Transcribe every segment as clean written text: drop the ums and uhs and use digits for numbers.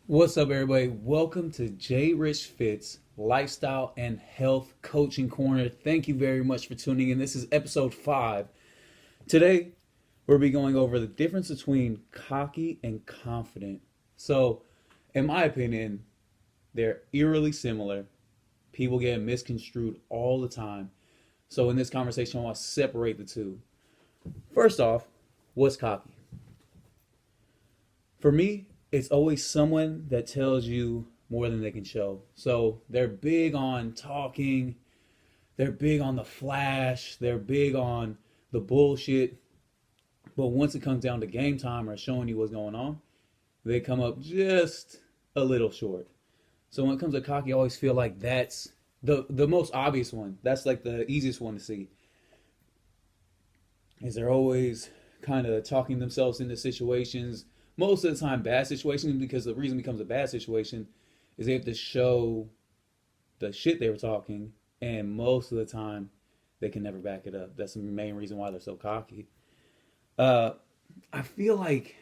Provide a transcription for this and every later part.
What's up, everybody? Welcome to Jrichfits Lifestyle and Health Coaching Corner. Thank you very much for tuning in. This is episode 5. Today, we'll be going over the difference between cocky and confident. So, in my opinion, they're eerily similar. People get misconstrued all the time. So, in this conversation, I want to separate the two. First off, what's cocky? For me, it's always someone that tells you more than they can show. So they're big on talking, they're big on the flash, they're big on the bullshit. But once it comes down to game time or showing you what's going on, they come up just a little short. So when it comes to cocky, I always feel like that's the most obvious one. That's like the easiest one to see. Is they're always kind of talking themselves into situations, most of the time bad situations, because the reason it becomes a bad situation is they have to show the shit they were talking, and most of the time they can never back it up. That's the main reason why they're so cocky. uh I feel like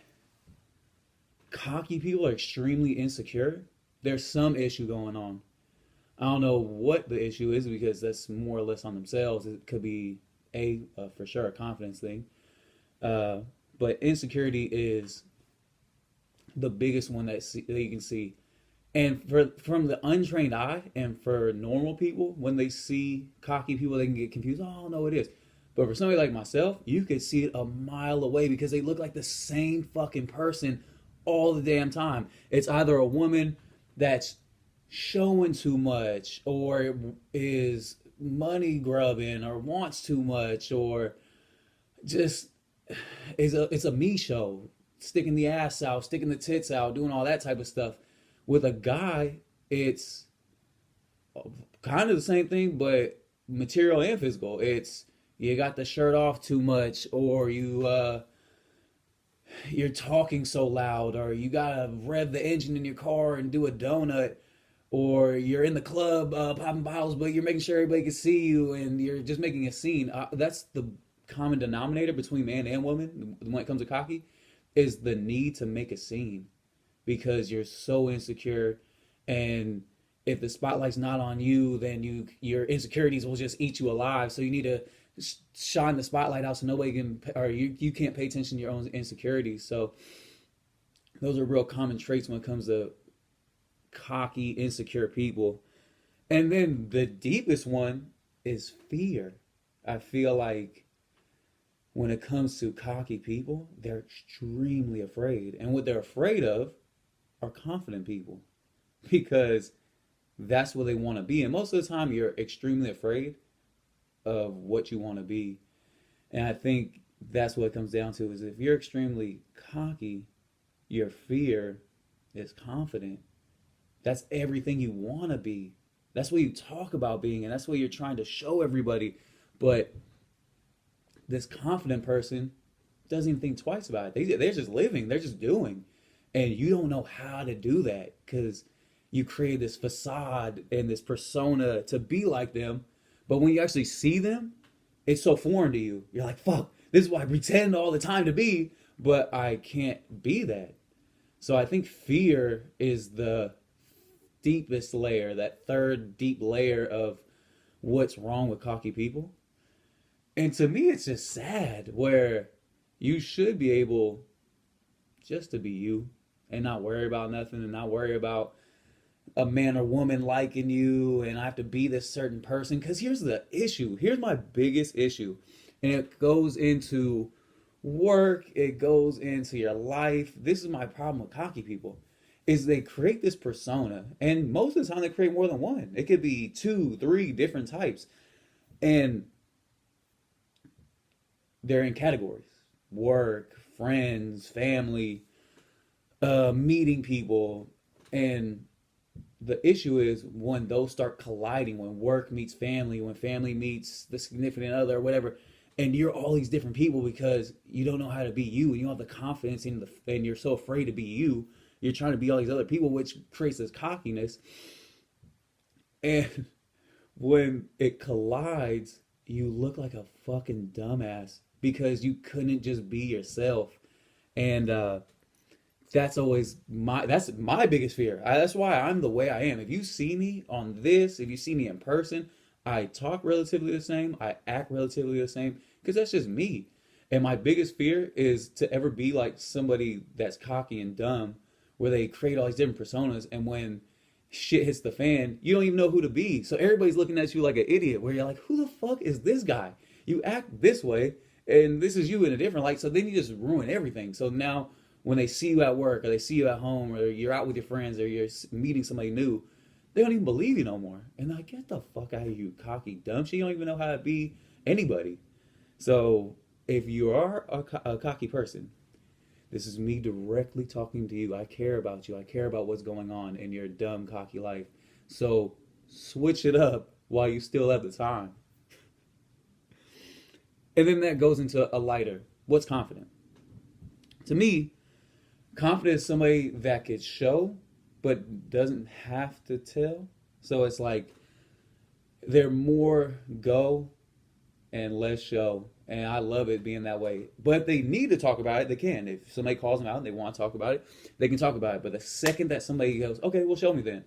cocky people are extremely insecure. There's some issue going on. I don't know what the issue is, because that's more or less on themselves. It could be for sure a confidence thing. uh but insecurity is the biggest one that you can see. And from the untrained eye, and for normal people, when they see cocky people, they can get confused. Oh no, it is. But for somebody like myself, you could see it a mile away, because they look like the same fucking person all the damn time. It's either a woman that's showing too much, or is money grubbing, or wants too much, or just it's a me show, sticking the ass out, sticking the tits out, doing all that type of stuff. With a guy, it's kind of the same thing, but material and physical. It's you got the shirt off too much, or you're talking so loud, or you gotta rev the engine in your car and do a donut, or you're in the club popping bottles, but you're making sure everybody can see you, and you're just making a scene. That's the common denominator between man and woman when it comes to cocky, is the need to make a scene, because you're so insecure. And if the spotlight's not on you, then your insecurities will just eat you alive. So you need to shine the spotlight out, so nobody can, or you can't pay attention to your own insecurities. So those are real common traits when it comes to cocky, insecure people. And then the deepest one is fear. I feel like when it comes to cocky people, they're extremely afraid. And what they're afraid of are confident people, because that's what they want to be. And most of the time, you're extremely afraid of what you want to be. And I think that's what it comes down to, is if you're extremely cocky, your fear is confident. That's everything you want to be. That's what you talk about being, and that's what you're trying to show everybody. But this confident person doesn't even think twice about it. They're just living, they're just doing. And you don't know how to do that, because you create this facade and this persona to be like them. But when you actually see them, it's so foreign to you. You're like, fuck, this is what I pretend all the time to be, but I can't be that. So I think fear is the deepest layer, that third deep layer of what's wrong with cocky people. And to me, it's just sad, where you should be able just to be you, and not worry about nothing, and not worry about a man or woman liking you, and I have to be this certain person. Because here's the issue. Here's my biggest issue. And it goes into work, it goes into your life. This is my problem with cocky people, is they create this persona. And most of the time they create more than one. It could be 2, 3 different types. And they're in categories: work, friends, family, meeting people. And the issue is when those start colliding, when work meets family, when family meets the significant other or whatever, and you're all these different people because you don't know how to be you, and you don't have the confidence and you're so afraid to be you. You're trying to be all these other people, which creates this cockiness. And when it collides, you look like a fucking dumbass, because you couldn't just be yourself. And That's my biggest fear. That's why I'm the way I am. If you see me on this, if you see me in person, I talk relatively the same, I act relatively the same, because that's just me. And my biggest fear is to ever be like somebody that's cocky and dumb, where they create all these different personas, and when shit hits the fan, you don't even know who to be. So everybody's looking at you like an idiot, where you're like, who the fuck is this guy? You act this way, and this is you in a different light. So then you just ruin everything. So now when they see you at work, or they see you at home, or you're out with your friends, or you're meeting somebody new, they don't even believe you no more. And they're like, get the fuck out of you, cocky dumb shit. You don't even know how to be anybody. So if you are a cocky person, this is me directly talking to you. I care about you. I care about what's going on in your dumb, cocky life. So switch it up while you still have the time. And then that goes into a lighter. What's confident? To me, confident is somebody that could show but doesn't have to tell. So it's like they're more go and less show. And I love it being that way. But if they need to talk about it, they can. If somebody calls them out and they want to talk about it, they can talk about it. But the second that somebody goes, okay, well, show me then,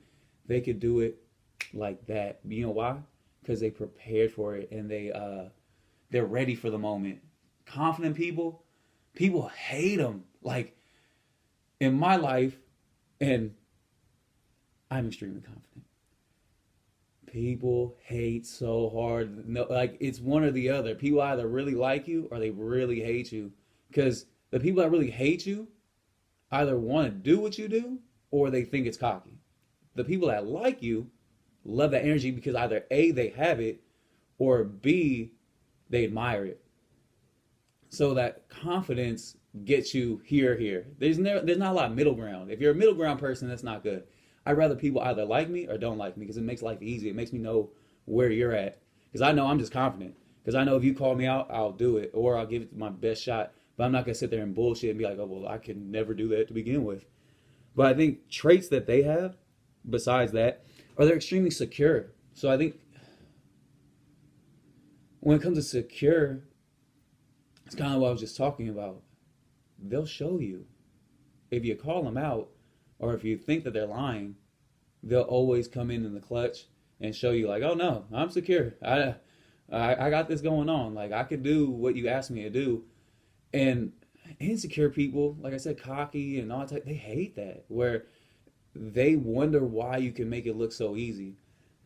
they could do it like that. You know why? Because they prepared for it, and they're ready for the moment. Confident people, people hate them. Like in my life, and I'm extremely confident. People hate so hard. No, like it's one or the other. People either really like you or they really hate you. Because the people that really hate you either want to do what you do or they think it's cocky. The people that like you love that energy because either A, they have it, or B, they admire it. So that confidence gets you here. There's not a lot of middle ground. If you're a middle ground person, that's not good. I'd rather people either like me or don't like me because it makes life easy. It makes me know where you're at. Because I know I'm just confident. Because I know if you call me out, I'll do it. Or I'll give it my best shot. But I'm not going to sit there and bullshit and be like, oh, well, I can never do that to begin with. But I think traits that they have, besides that, are they're extremely secure. So I think when it comes to secure, it's kind of what I was just talking about. They'll show you. If you call them out, or if you think that they're lying, they'll always come in the clutch and show you like, oh no, I'm secure. I got this going on. Like I could do what you asked me to do. And insecure people, like I said, cocky and all that, they hate that. Where they wonder why you can make it look so easy.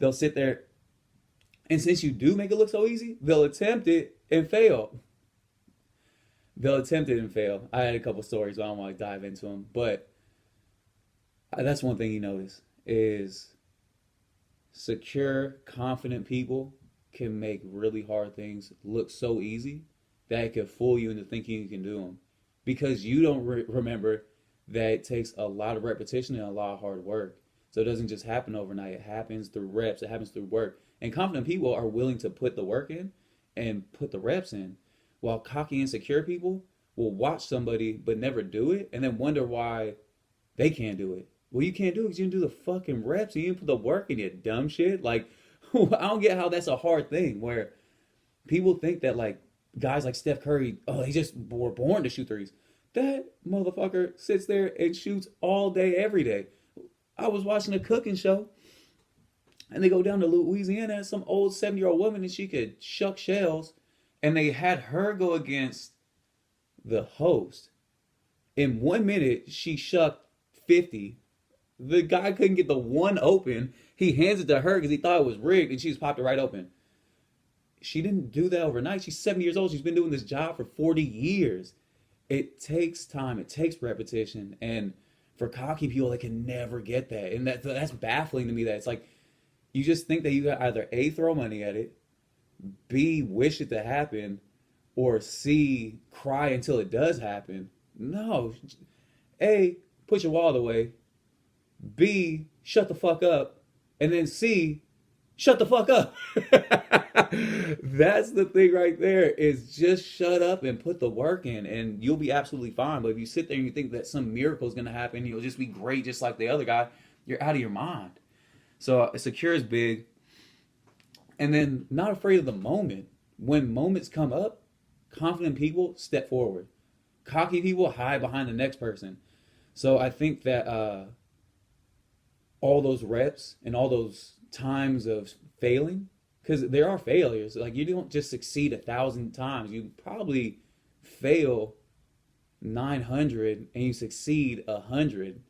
They'll sit there, and since you do make it look so easy, they'll attempt it and fail. They'll attempt it and fail. I had a couple stories, but I don't want to dive into them. But that's one thing you notice is secure, confident people can make really hard things look so easy that it can fool you into thinking you can do them because you don't remember that it takes a lot of repetition and a lot of hard work. So it doesn't just happen overnight. It happens through reps. It happens through work. And confident people are willing to put the work in and put the reps in, while cocky, insecure people will watch somebody but never do it and then wonder why they can't do it. Well, you can't do it because you didn't do the fucking reps. You didn't put the work in, you dumb shit. Like, I don't get how that's a hard thing where people think that, like, guys like Steph Curry, oh, they just were born to shoot threes. That motherfucker sits there and shoots all day, every day. I was watching a cooking show, and they go down to Louisiana, and some old 70-year-old woman, and she could shuck shells, and they had her go against the host. In 1 minute, she shucked 50. The guy couldn't get the one open. He hands it to her because he thought it was rigged, and she just popped it right open. She didn't do that overnight. She's 70 years old. She's been doing this job for 40 years. It takes time. It takes repetition. And for cocky people, they can never get that. And that's baffling to me that it's like you just think that you got either A, throw money at it, B, wish it to happen, or C, cry until it does happen. No. A, put your wallet away. B, shut the fuck up. And then C, shut the fuck up. That's the thing right there, is just shut up and put the work in and you'll be absolutely fine. But if you sit there and you think that some miracle is going to happen, you'll just be great just like the other guy, you're out of your mind. So secure is big. And then not afraid of the moment. When moments come up, confident people step forward. Cocky people hide behind the next person. So I think that all those reps and all those times of failing, because there are failures. Like you don't just succeed 1,000 times. You probably fail 900 and you succeed 100.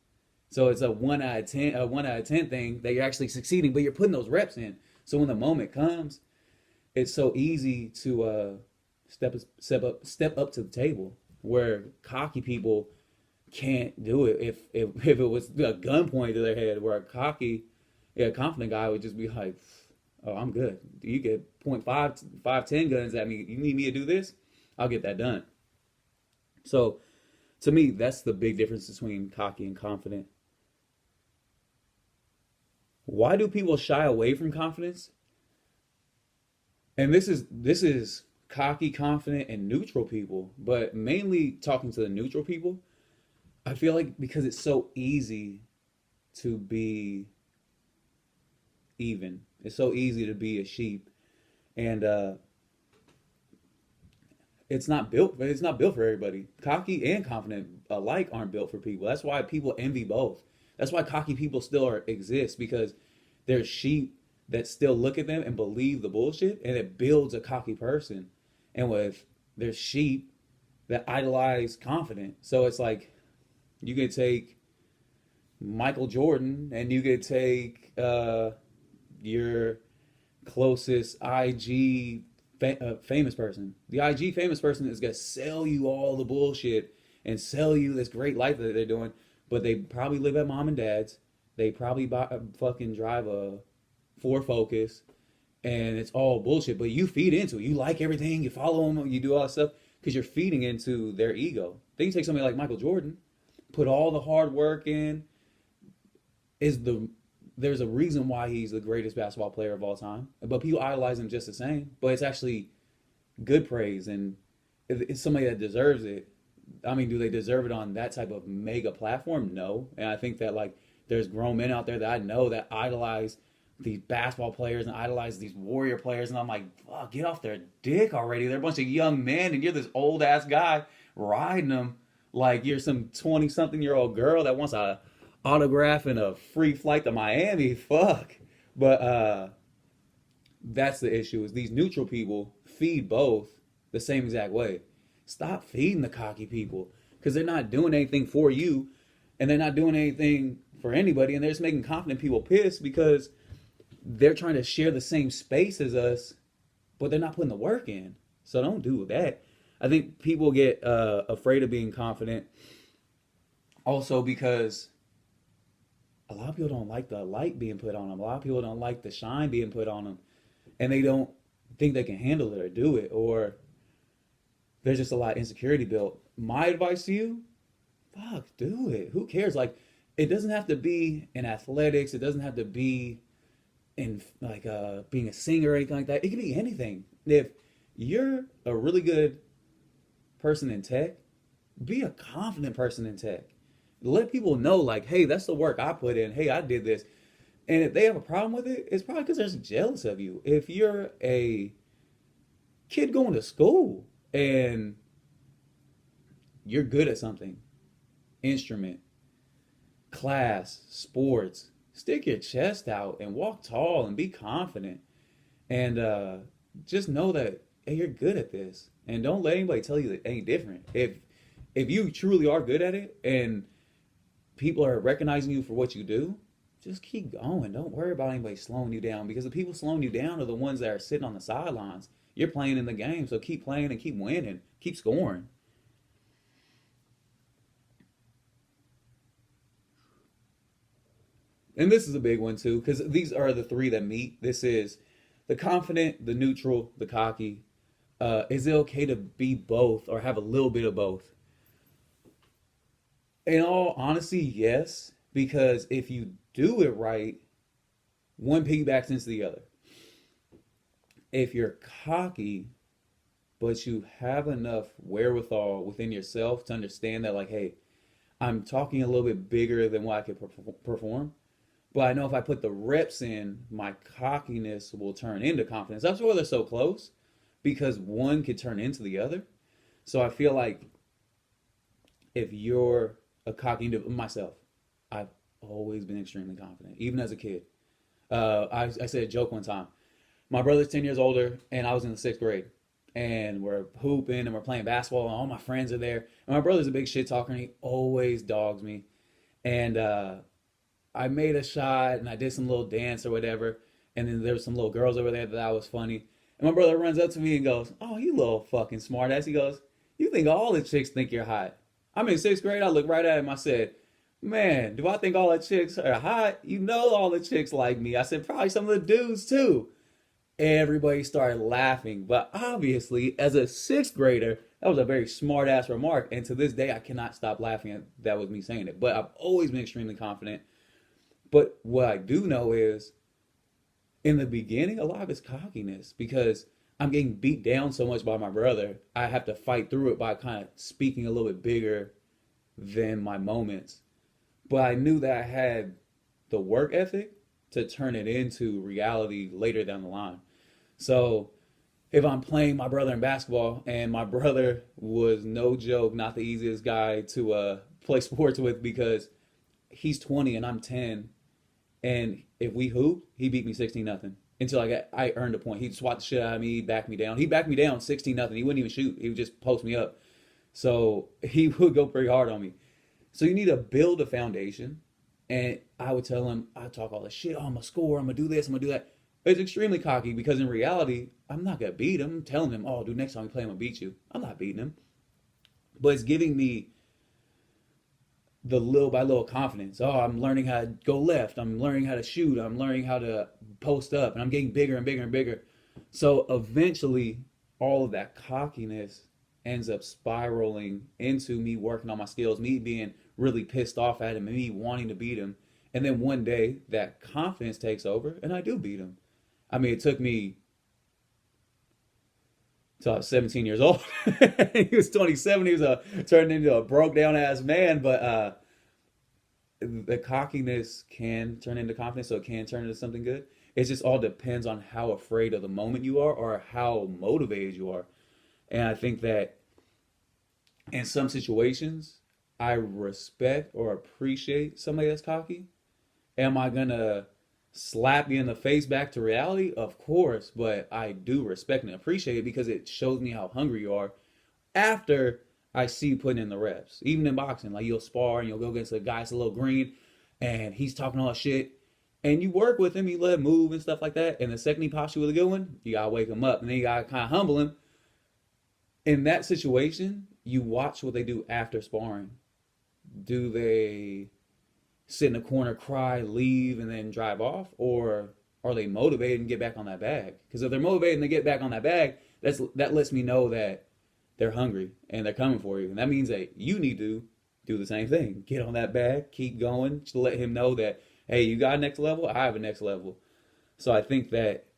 So it's a 1 out of 10, a 1 out of 10 thing that you're actually succeeding, but you're putting those reps in. So when the moment comes, it's so easy to step up to the table. Where cocky people can't do it. If it was a gun pointed to their head, where a cocky, yeah, confident guy would just be like, "Oh, I'm good. You get point 5, 10 guns at me. You need me to do this? I'll get that done." So to me, that's the big difference between cocky and confident. Why do people shy away from confidence? And this is cocky, confident, and neutral people, but mainly talking to the neutral people. I feel like because it's so easy to be even. It's so easy to be a sheep, and it's not built for everybody. Cocky and confident alike aren't built for people. That's why people envy both. That's why cocky people still exist, because there's sheep that still look at them and believe the bullshit, and it builds a cocky person. And with there's sheep that idolize confident. So it's like you could take Michael Jordan and you could take your closest IG famous person. The IG famous person is gonna sell you all the bullshit and sell you this great life that they're doing, but they probably live at mom and dad's. They probably fucking drive a Ford Focus, and it's all bullshit. But you feed into it. You like everything. You follow them. You do all that stuff because you're feeding into their ego. Then you take somebody like Michael Jordan, put all the hard work in. Is the There's a reason why he's the greatest basketball player of all time, but people idolize him just the same. But it's actually good praise, and it's somebody that deserves it. I mean, do they deserve it on that type of mega platform? No. And I think that like there's grown men out there that I know that idolize these basketball players and idolize these warrior players, and I'm like, fuck, get off their dick already. They're a bunch of young men, and you're this old ass guy riding them like you're some 20-something-year-old girl that wants a autograph and a free flight to Miami. Fuck. But that's the issue, is these neutral people feed both the same exact way. Stop feeding the cocky people, because they're not doing anything for you, and they're not doing anything for anybody, and they're just making confident people pissed because they're trying to share the same space as us, but they're not putting the work in. So don't do that. I think people get afraid of being confident also because a lot of people don't like the light being put on them. A lot of people don't like the shine being put on them, and they don't think they can handle it or do it, or there's just a lot of insecurity built. My advice to you, fuck, do it. Who cares? Like, it doesn't have to be in athletics. It doesn't have to be in like being a singer or anything like that. It can be anything. If you're a really good person in tech, be a confident person in tech. Let people know, like, hey, that's the work I put in. Hey, I did this. And if they have a problem with it, it's probably because they're just jealous of you. If you're a kid going to school and you're good at something, instrument, class, sports, stick your chest out and walk tall and be confident. And just know that, hey, you're good at this. And don't let anybody tell you that it ain't different. If you truly are good at it and people are recognizing you for what you do, just keep going. Don't worry about anybody slowing you down, because the people slowing you down are the ones that are sitting on the sidelines. You're playing in the game, so keep playing and keep winning. Keep scoring. And this is a big one too, because these are the three that meet. This is the confident, the neutral, the cocky. Is it okay to be both or have a little bit of both? In all honesty, yes, because if you do it right, one piggybacks into the other. If you're cocky, but you have enough wherewithal within yourself to understand that, like, hey, I'm talking a little bit bigger than what I could perform, but I know if I put the reps in, my cockiness will turn into confidence. That's why they're so close, because one could turn into the other. So I feel like if you're a cocky myself. I've always been extremely confident, even as a kid. I said a joke one time. My brother's 10 years older, and I was in the sixth grade. And we're hooping and we're playing basketball, and all my friends are there. And my brother's a big shit talker, and he always dogs me. And I made a shot, and I did some little dance or whatever. And then there was some little girls over there that I was funny. And my brother runs up to me and goes, "Oh, you little fucking smartass." He goes, "You think all the chicks think you're hot?" I'm in sixth grade. I looked right at him. I said, "Man, do I think all the chicks are hot? You know all the chicks like me." I said, "Probably some of the dudes too." Everybody started laughing. But obviously, as a sixth grader, that was a very smart ass remark. And to this day, I cannot stop laughing at that was me saying it. But I've always been extremely confident. But what I do know is in the beginning, a lot of it's cockiness because I'm getting beat down so much by my brother. I have to fight through it by kind of speaking a little bit bigger than my moments. But I knew that I had the work ethic to turn it into reality later down the line. So if I'm playing my brother in basketball, and my brother was no joke, not the easiest guy to play sports with because he's 20 and I'm 10, and if we hoop, he beat me 16-0 until I earned a point. He'd swat the shit out of me, he'd back me down. He backed me down 16-0. He wouldn't even shoot. He would just post me up. So he would go pretty hard on me. So you need to build a foundation. And I would tell him, I talk all this shit. Oh, I'm gonna score. I'm gonna do this. I'm gonna do that. It's extremely cocky because in reality, I'm not gonna beat him. I'm telling him, "Oh, dude, next time we play, I'm gonna beat you." I'm not beating him, but it's giving me the little by little confidence. Oh, I'm learning how to go left. I'm learning how to shoot. I'm learning how to post up, and I'm getting bigger and bigger and bigger. So eventually, all of that cockiness ends up spiraling into me working on my skills, me being really pissed off at him, and me wanting to beat him. And then one day, that confidence takes over, and I do beat him. I mean, it took me till I was 17 years old. He was 27. He was turned into a broke down ass man. But the cockiness can turn into confidence, so it can turn into something good. It just all depends on how afraid of the moment you are or how motivated you are. And I think that in some situations, I respect or appreciate somebody that's cocky. Am I gonna slap you in the face back to reality? Of course, but I do respect and appreciate it because it shows me how hungry you are after I see you putting in the reps. Even in boxing, like you'll spar and you'll go against a guy that's a little green and he's talking all that shit. And you work with him, you let him move and stuff like that. And the second he pops you with a good one, you gotta wake him up. And then you gotta kind of humble him. In that situation, you watch what they do after sparring. Do they sit in the corner, cry, leave, and then drive off? Or are they motivated and get back on that bag? Because if they're motivated and they get back on that bag, that lets me know that they're hungry and they're coming for you. And that means that you need to do the same thing. Get on that bag, keep going, to let him know that, hey, you got a next level, I have a next level. So I think that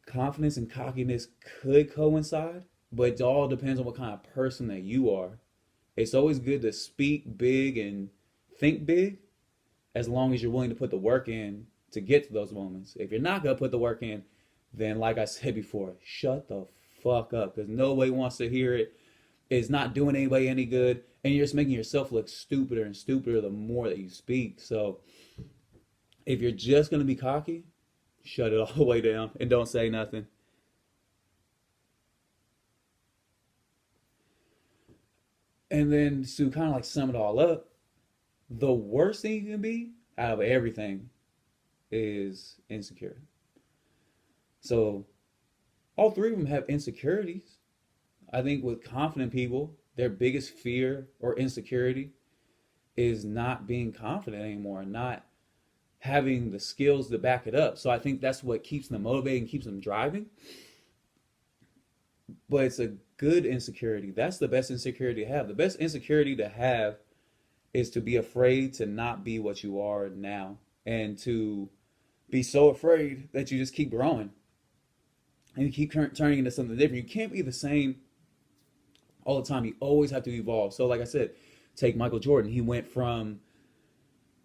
confidence and cockiness could coincide, but it all depends on what kind of person that you are. It's always good to speak big and think big as long as you're willing to put the work in to get to those moments. If you're not going to put the work in, then like I said before, shut the fuck up because nobody wants to hear it. It's not doing anybody any good, and you're just making yourself look stupider and stupider the more that you speak. So if you're just going to be cocky, shut it all the way down and don't say nothing. And then to kind of like sum it all up, the worst thing you can be out of everything is insecure. So all three of them have insecurities. I think with confident people, their biggest fear or insecurity is not being confident anymore, not having the skills to back it up. So I think that's what keeps them motivated and keeps them driving. But it's a good insecurity. That's the best insecurity to have. The best insecurity to have is to be afraid to not be what you are now and to be so afraid that you just keep growing and you keep turning into something different. You can't be the same all the time. You always have to evolve. So like I said, take Michael Jordan. He went from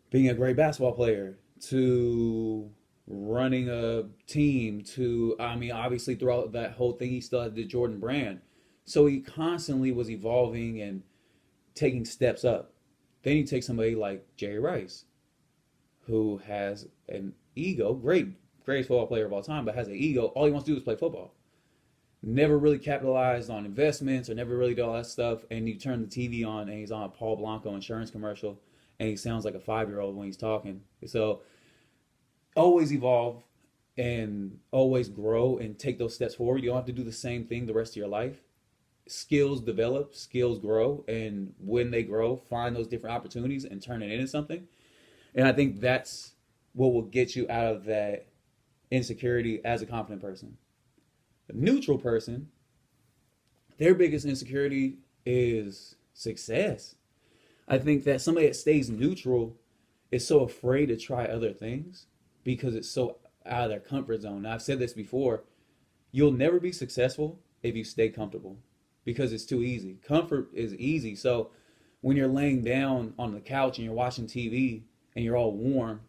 being a great basketball player to running a team to, I mean, obviously throughout that whole thing, he still had the Jordan brand. So he constantly was evolving and taking steps up. Then you take somebody like Jerry Rice, who has an ego, greatest football player of all time, but has an ego. All he wants to do is play football. Never really capitalized on investments or never really did all that stuff. And you turn the TV on and he's on a Paul Blanco insurance commercial and he sounds like a 5-year-old when he's talking. So always evolve and always grow and take those steps forward. You don't have to do the same thing the rest of your life. Skills develop, skills grow, and when they grow, find those different opportunities and turn it into something. And I think that's what will get you out of that insecurity as a confident person. A neutral person, their biggest insecurity is success. I think that somebody that stays neutral is so afraid to try other things because it's so out of their comfort zone. Now, I've said this before, you'll never be successful if you stay comfortable because it's too easy. Comfort is easy. So when you're laying down on the couch and you're watching TV and you're all warm,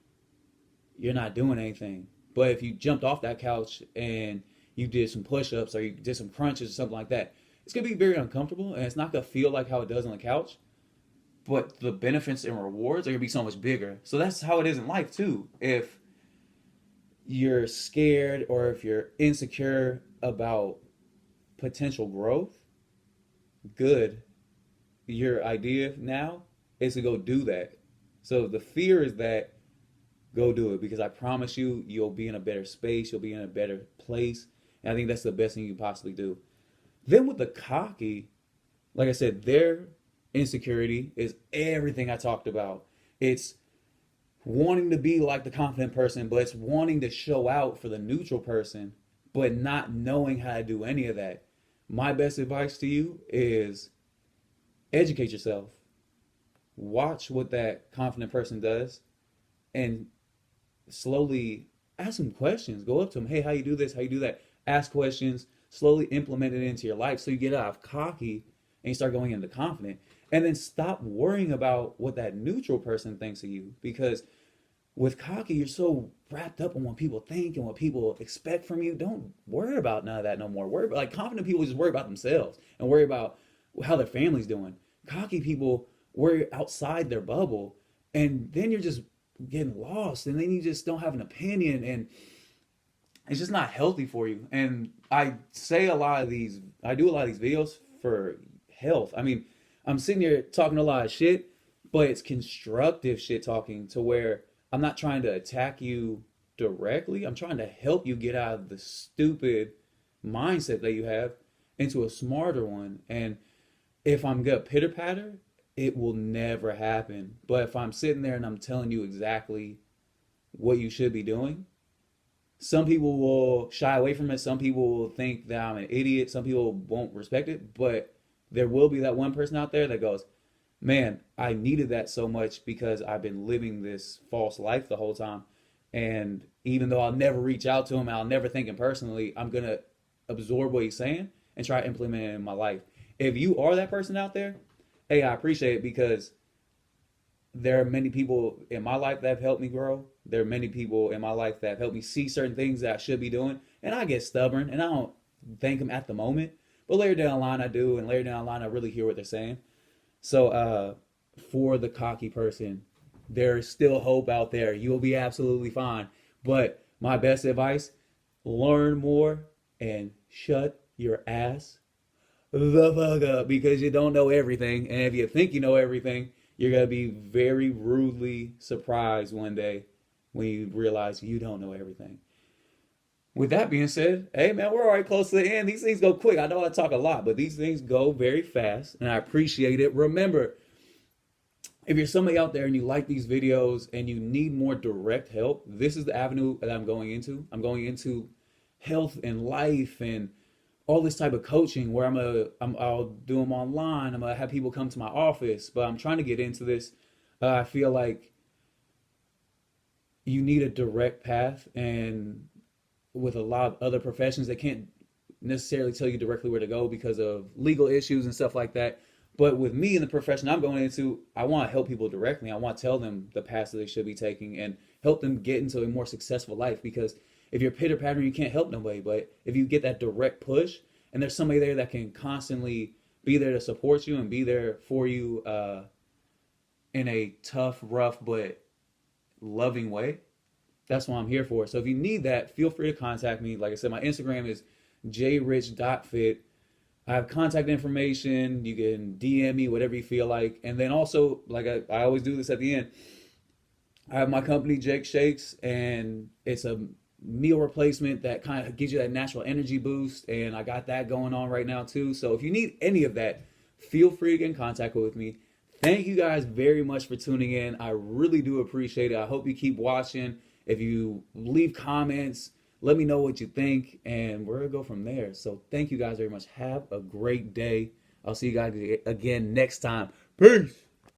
you're not doing anything. But if you jumped off that couch and you did some push-ups or you did some crunches or something like that, it's going to be very uncomfortable and it's not going to feel like how it does on the couch. But the benefits and rewards are going to be so much bigger. So that's how it is in life too. If you're scared or if you're insecure about potential growth, good. Your idea now is to go do that. So the fear is that go do it because I promise you, you'll be in a better space. You'll be in a better place. And I think that's the best thing you can possibly do. Then with the cocky, like I said, their insecurity is everything I talked about. It's wanting to be like the confident person, but it's wanting to show out for the neutral person, but not knowing how to do any of that. My best advice to you is educate yourself. Watch what that confident person does and slowly ask them questions. Go up to them. Hey, how you do this? How you do that? Ask questions. Slowly implement it into your life so you get out of cocky and you start going into confident. And then stop worrying about what that neutral person thinks of you. Because with cocky, you're so wrapped up in what people think and what people expect from you. Don't worry about none of that no more. Worry about, like, confident people just worry about themselves and worry about how their family's doing. Cocky people worry outside their bubble, and then you're just getting lost, and then you just don't have an opinion, and it's just not healthy for you. And I do a lot of these videos for health. I mean, I'm sitting here talking a lot of shit, but it's constructive shit talking to where I'm not trying to attack you directly. I'm trying to help you get out of the stupid mindset that you have into a smarter one. And if I'm gonna pitter patter, it will never happen. But if I'm sitting there and I'm telling you exactly what you should be doing, some people will shy away from it. Some people will think that I'm an idiot. Some people won't respect it. But there will be that one person out there that goes, man, I needed that so much because I've been living this false life the whole time. And even though I'll never reach out to him, I'll never think him personally, I'm going to absorb what he's saying and try to implement it in my life. If you are that person out there, hey, I appreciate it because there are many people in my life that have helped me grow. There are many people in my life that have helped me see certain things that I should be doing. And I get stubborn and I don't thank them at the moment. But later down the line I do, and later down the line I really hear what they're saying. So for the cocky person, there's still hope out there. You'll be absolutely fine. But my best advice, learn more and shut your ass the fuck up because you don't know everything. And if you think you know everything, you're going to be very rudely surprised one day when you realize you don't know everything. With that being said, hey man, we're already close to the end. These things go quick. I know I talk a lot, but these things go very fast and I appreciate it. Remember, if you're somebody out there and you like these videos and you need more direct help, this is the avenue that I'm going into. I'm going into health and life and all this type of coaching where I'll do them online. I'm gonna have people come to my office, but I'm trying to get into this. I feel like you need a direct path, and with a lot of other professions, they can't necessarily tell you directly where to go because of legal issues and stuff like that. But with me in the profession I'm going into, I want to help people directly. I want to tell them the path that they should be taking and help them get into a more successful life. Because if you're pitter pattern, you can't help nobody. But if you get that direct push and there's somebody there that can constantly be there to support you and be there for you in a tough, rough, but loving way, that's what I'm here for. So if you need that, feel free to contact me. Like I said, my Instagram is jrich.fit. I have contact information. You can DM me, whatever you feel like. And then also, like I always do this at the end, I have my company, Jake Shakes, and it's a meal replacement that kind of gives you that natural energy boost. And I got that going on right now, too. So if you need any of that, feel free to get in contact with me. Thank you guys very much for tuning in. I really do appreciate it. I hope you keep watching. If you leave comments, let me know what you think, and we're going to go from there. So thank you guys very much. Have a great day. I'll see you guys again next time. Peace.